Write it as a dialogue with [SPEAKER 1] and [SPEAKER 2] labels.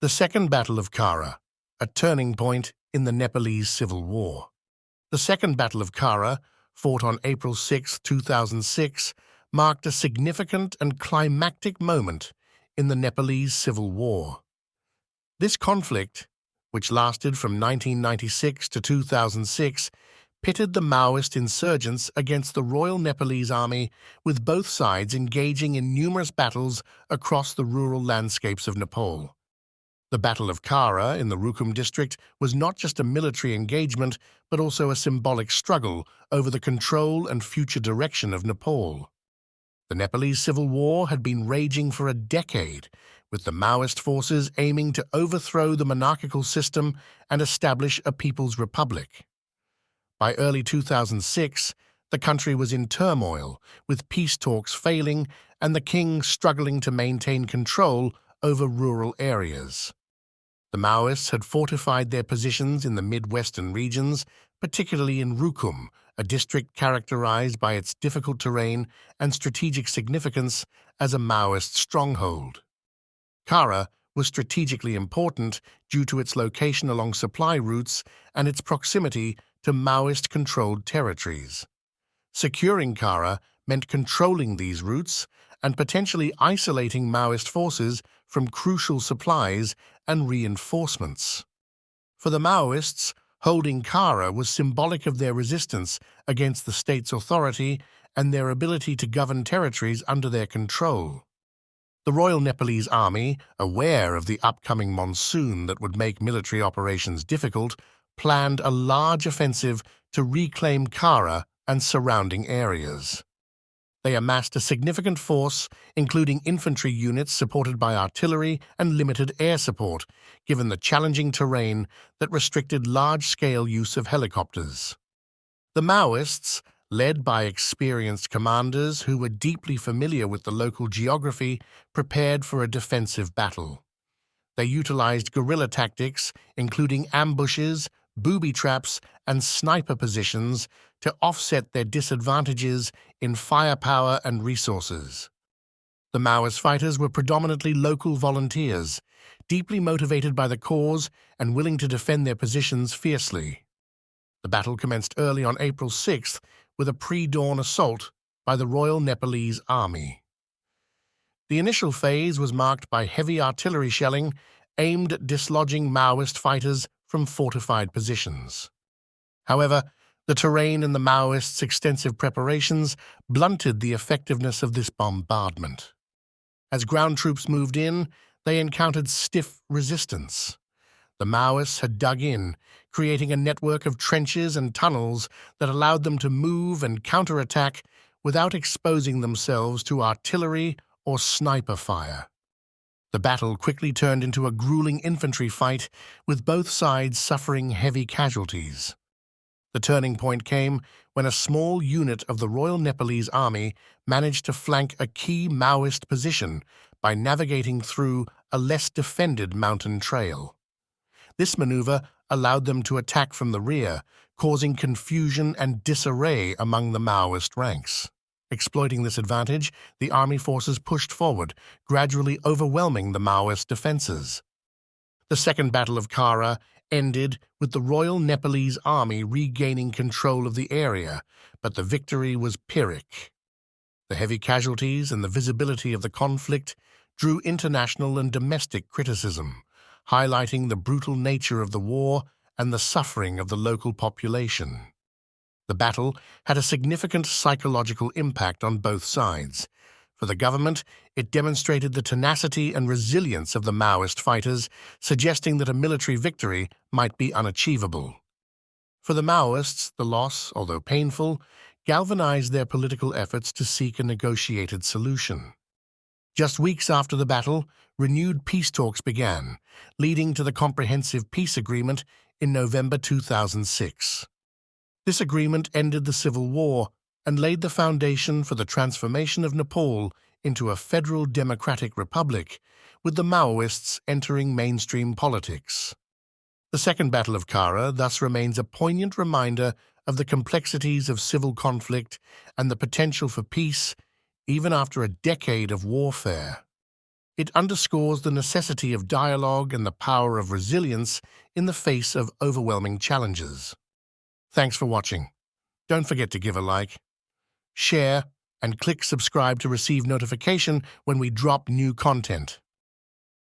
[SPEAKER 1] The Second Battle of Khara, a turning point in the Nepalese Civil War. The Second Battle of Khara, fought on April 6, 2006, marked a significant and climactic moment in the Nepalese Civil War. This conflict, which lasted from 1996 to 2006, pitted the Maoist insurgents against the Royal Nepalese Army, with both sides engaging in numerous battles across the rural landscapes of Nepal. The Battle of Cara in the Rukum district was not just a military engagement, but also a symbolic struggle over the control and future direction of Nepal. The Nepalese Civil War had been raging for a decade, with the Maoist forces aiming to overthrow the monarchical system and establish a People's Republic. By early 2006, the country was in turmoil, with peace talks failing and the king struggling to maintain control over rural areas. The Maoists had fortified their positions in the mid-western regions, particularly in Rukum, a district characterized by its difficult terrain and strategic significance as a Maoist stronghold. Cara was strategically important due to its location along supply routes and its proximity to Maoist-controlled territories. Securing Cara meant controlling these routes and potentially isolating Maoist forces from crucial supplies and reinforcements. For the Maoists, holding Cara was symbolic of their resistance against the state's authority and their ability to govern territories under their control. The Royal Nepalese Army, aware of the upcoming monsoon that would make military operations difficult, planned a large offensive to reclaim Cara and surrounding areas. They amassed a significant force, including infantry units supported by artillery and limited air support, given the challenging terrain that restricted large-scale use of helicopters. The Maoists, led by experienced commanders who were deeply familiar with the local geography, prepared for a defensive battle. They utilized guerrilla tactics, including ambushes, booby traps, and sniper positions to offset their disadvantages in firepower and resources. The Maoist fighters were predominantly local volunteers, deeply motivated by the cause and willing to defend their positions fiercely. The battle commenced early on April 6th with a pre-dawn assault by the Royal Nepalese Army. The initial phase was marked by heavy artillery shelling aimed at dislodging Maoist fighters from fortified positions. However, the terrain and the Maoists' extensive preparations blunted the effectiveness of this bombardment. As ground troops moved in, they encountered stiff resistance. The Maoists had dug in, creating a network of trenches and tunnels that allowed them to move and counterattack without exposing themselves to artillery or sniper fire. The battle quickly turned into a grueling infantry fight, with both sides suffering heavy casualties. The turning point came when a small unit of the Royal Nepalese Army managed to flank a key Maoist position by navigating through a less defended mountain trail. This maneuver allowed them to attack from the rear, causing confusion and disarray among the Maoist ranks. Exploiting this advantage, the army forces pushed forward, gradually overwhelming the Maoist defenses. The Second Battle of Khara ended with the Royal Nepalese Army regaining control of the area, but the victory was Pyrrhic. The heavy casualties and the visibility of the conflict drew international and domestic criticism, highlighting the brutal nature of the war and the suffering of the local population. The battle had a significant psychological impact on both sides. For the government, it demonstrated the tenacity and resilience of the Maoist fighters, suggesting that a military victory might be unachievable. For the Maoists, the loss, although painful, galvanized their political efforts to seek a negotiated solution. Just weeks after the battle, renewed peace talks began, leading to the Comprehensive Peace Agreement in November 2006. This agreement ended the Civil War and laid the foundation for the transformation of Nepal into a federal democratic republic, with the Maoists entering mainstream politics. The Second Battle of Khara thus remains a poignant reminder of the complexities of civil conflict and the potential for peace, even after a decade of warfare. It underscores the necessity of dialogue and the power of resilience in the face of overwhelming challenges. Thanks for watching. Don't forget to give a like, share, and click subscribe to receive notification when we drop new content.